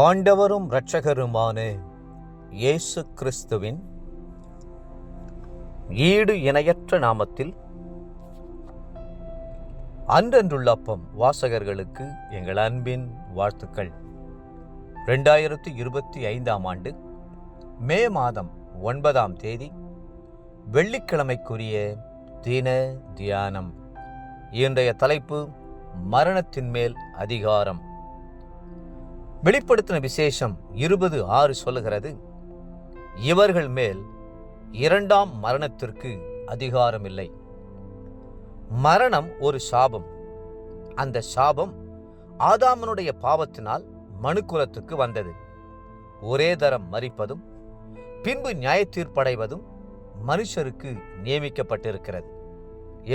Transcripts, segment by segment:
ஆண்டவரும் இரட்சகருமான இயேசு கிறிஸ்துவின் ஈடு இணையற்ற நாமத்தில் அன்றன்றுள்ள அப்பம் வாசகர்களுக்கு எங்கள் அன்பின் வாழ்த்துக்கள். 2025 ஆண்டு மே மாதம் 9ஆம் தேதி வெள்ளிக்கிழமைக்குரிய தின தியானம். இன்றைய தலைப்பு மரணத்தின் மேல் அதிகாரம். வெளிப்படுத்தின விசேஷம் 20:6 சொல்லுகிறது, இவர்கள் மேல் இரண்டாம் மரணத்திற்கு அதிகாரம் இல்லை. மரணம் ஒரு சாபம். அந்த சாபம் ஆதாமனுடைய பாவத்தினால் மனுக்குலத்துக்கு வந்தது. ஒரே தரம் மரிப்பதும் பின்பு நியாயத்தீர்ப்படைவதும் மனுஷருக்கு நியமிக்கப்பட்டிருக்கிறது.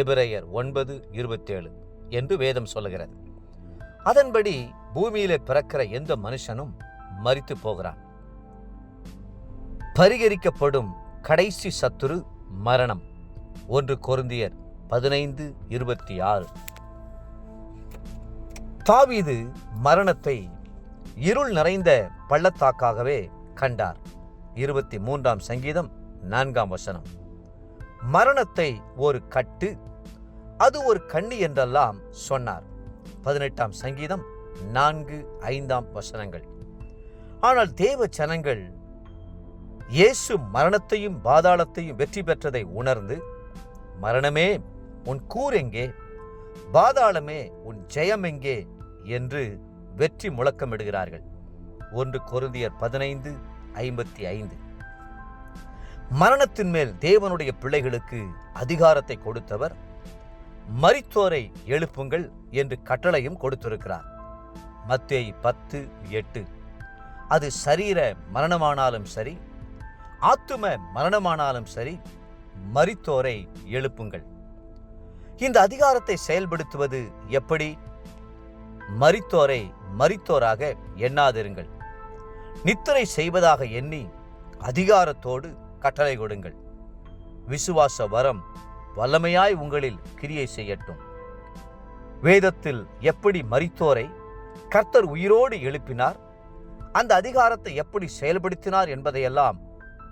எபிரேயர் 9:27 என்று வேதம் சொல்லுகிறது. அதன்படி பூமியிலே பிறக்கிற எந்த மனுஷனும் மரித்து போகிறான். பரிகரிக்கப்படும் கடைசி சத்துரு மரணம். 1 கொரிந்தியர் 15:26. தாவீது மரணத்தை இருள் நிறைந்த பள்ளத்தாக்காகவே கண்டார். 23ஆம் சங்கீதம் 4ஆம் வசனம். மரணத்தை ஒரு கட்டு, அது ஒரு கண்ணி என்றெல்லாம் சொன்னார். 18ஆம் சங்கீதம் 4-5 வசனங்கள். ஆனால் தேவ ஜனங்கள் இயேசு மரணத்தையும் பாதாளத்தையும் வெற்றி பெற்றதை உணர்ந்து, மரணமே உன் கூர் எங்கே, பாதாளமே உன் ஜெயம் எங்கே என்று வெற்றி முழக்கமிடுகிறார்கள். 1 கொரிந்தியர் 15:55. மரணத்தின் மேல் தேவனுடைய பிள்ளைகளுக்கு அதிகாரத்தை கொடுத்தவர் மரித்தோரை எழுப்புங்கள் என்று கட்டளையும் கொடுத்திருக்கிறார். மத்தேயு 10:8. அது சரீர மரணமானாலும் சரி, ஆத்தும மரணமானாலும் சரி, மரித்தோரை எழுப்புங்கள். இந்த அதிகாரத்தை செயல்படுத்துவது எப்படி? மரித்தோரை மரித்தோராக எண்ணாதிருங்கள். நித்திரை செய்வதாக எண்ணி அதிகாரத்தோடு கட்டளை கொடுங்கள். விசுவாச வரம் வல்லமையாய் உங்களில் கிரியை செய்யட்டும். வேதத்தில் எப்படி மரித்தோரை கர்த்தர் உயிரோடு எழுப்பினார், அந்த அதிகாரத்தை எப்படி செயல்படுத்தினார் என்பதையெல்லாம்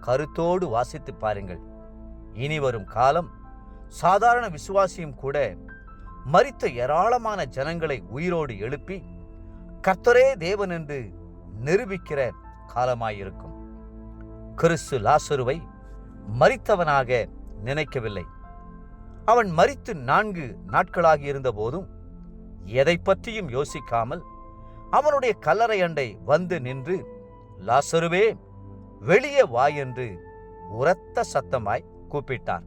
கருத்தோடு வாசித்து பாருங்கள். இனி வரும் காலம் சாதாரண விசுவாசியும் கூட மரித்த ஏராளமான ஜனங்களை உயிரோடு எழுப்பி கர்த்தரே தேவன் என்று நிரூபிக்கிற காலமாயிருக்கும். கிறிஸ்து லாசருவை மரித்தவனாக நினைக்கவில்லை. அவன் மரித்து 4 நாட்களாகி இருந்த போதும் எதை பற்றியும் யோசிக்காமல் அவனுடைய கல்லறை அண்டை வந்து நின்று, லாசருவே வெளியே வா என்று உரத்த சத்தமாய் கூப்பிட்டார்.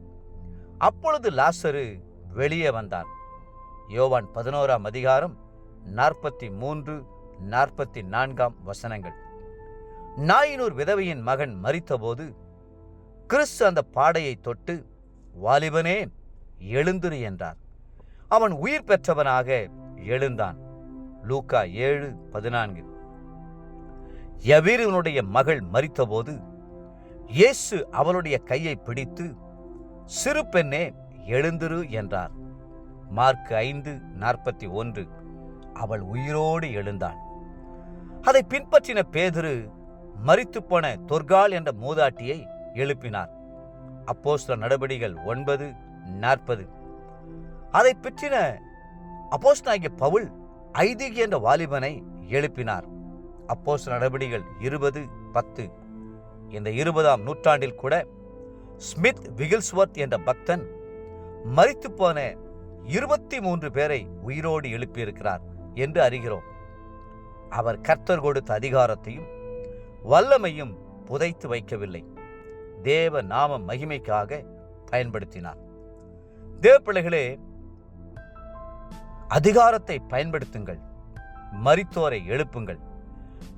அப்பொழுது லாசரு வெளியே வந்தான். யோவான் 11ஆம் அதிகாரம் 43-44 வசனங்கள். நாயினூர் விதவையின் மகன் மரித்தபோது கிறிஸ்து அந்த பாடையை தொட்டு, வாலிபனே எழுந்திரு என்றார். அவன் உயிர் பெற்றவனாக எழுந்தான். லூக்கா 7:14. யவீருனுடைய மகள் மரித்தபோது இயேசு அவளுடைய கையை பிடித்து, சிறு பெண்ணே எழுந்திரு என்றார். மார்க் 5:41. அவள் உயிரோடு எழுந்தாள். அதை பின்பற்றின பேதுரு மரித்துப்போன தொர்காள் என்ற மூதாட்டியை எழுப்பினார். அப்போஸ்தலர் நடபடிகள் 9:40. அதை பற்றின அப்போஸ்தலனாகிய பவுல் ஐதிகி என்ற வாலிபனை எழுப்பினார். அப்போஸ்தலர் நடபடிகள் 20:10. இந்த 20ஆம் நூற்றாண்டில் கூட ஸ்மித் விகில்ஸ்வர்த் என்ற பக்தன் மரித்து போன 23 பேரை உயிரோடு எழுப்பியிருக்கிறார் என்று அறிகிறோம். அவர் கர்த்தர் கொடுத்த அதிகாரத்தையும் வல்லமையும் புதைத்து வைக்கவில்லை, தேவ நாம மகிமைக்காக பயன்படுத்தினார். தேவ பிள்ளைகளே, அதிகாரத்தை பயன்படுத்துங்கள், மரித்தோரை எழுப்புங்கள்.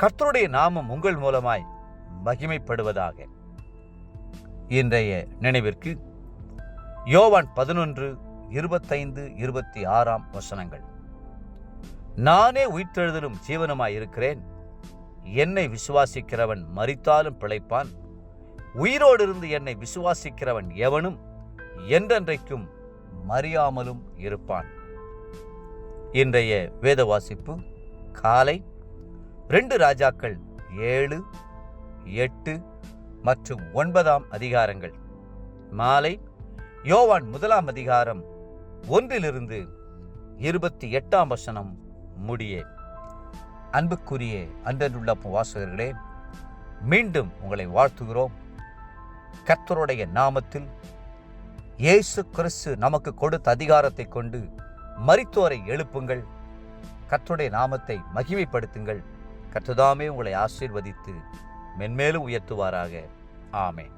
கர்த்தருடைய நாமம் உங்கள் மூலமாய் மகிமைப்படுவதாக. இன்றைய நினைவிற்கு யோவான் 11:25-26 வசனங்கள். நானே உயிர்த்தெழுதலும் ஜீவனுமாயிருக்கிறேன். என்னை விசுவாசிக்கிறவன் மரித்தாலும் பிழைப்பான். உயிரோடு இருந்து என்னை விசுவாசிக்கிறவன் எவனும் என்றென்றைக்கும் மறியாமலும் இருப்பான். இன்றைய வேத வாசிப்பு காலை 2 ராஜாக்கள் 7, 8 மற்றும் 9 அதிகாரங்கள். மாலை யோவான் 1 அதிகாரம் 1 28 முடிய. அன்புக்குரிய அன்றனுள்ள வாசகர்களே, மீண்டும் உங்களை வாழ்த்துகிறோம். கர்த்தருடைய நாமத்தில் இயேசு கிறிஸ்து நமக்கு கொடுத்த அதிகாரத்தை கொண்டு மரித்தோரை எழுப்புங்கள். கர்த்தருடைய நாமத்தை மகிமைப்படுத்துங்கள். கர்த்ததாமே உங்களை ஆசீர்வதித்து மென்மேலும் உயர்த்துவாராக. ஆமென்.